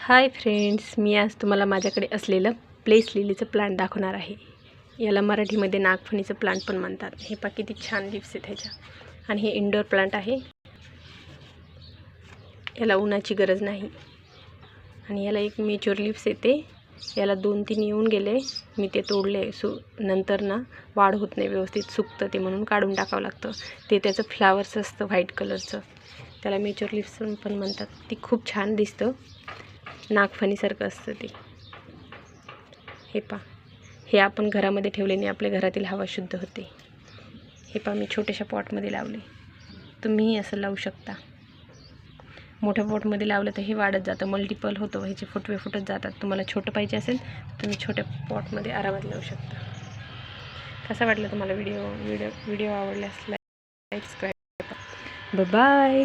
Hi friends, मी आज तुम्हाला माझ्याकडे असलेलं प्लेस लिलीचं प्लांट दाखवणार आहे. याला मराठीमध्ये नागफणीचं प्लांट पण म्हणतात. हे पहा किती छान लीव्स आहेत ह्याच्या. आणि हे इंडोर प्लांट आहे. याला उन्हाची गरज नाही आणि याला एक मॅच्युअर लीव्स येते. याला 2-3 येऊन गेले, मी ते तोडले. नंतर ना वाढ होत नाही व्यवस्थित, सुकतं ते, म्हणून काढून टाकावं लागतं. ते त्याचं फ्लावर्स असतं व्हाईट कलरचं, त्याला मॅच्युअर लीव्स पण म्हणतात. ती खूप छान दिसतं, नागफणीसारखं असतं ते. हे पहा, हे आपण घरामध्ये ठेवल्याने आपल्या घरातील हवा शुद्ध होते. हे पहा, मी छोट्याशा पॉटमध्ये लावले. तुम्हीही असं लावू शकता. मोठ्या पॉटमध्ये लावलं तर हे वाढत जातं, मल्टिपल होतं, ह्याचे फुटवे फुटत जातात. तुम्हाला छोटं पाहिजे असेल तर तुम्ही छोट्या पॉटमध्ये आरामात लावू शकता. कसा वाटला तुम्हाला व्हिडिओ आवडल्यास लाईक, सबस्क्राईब. बाय.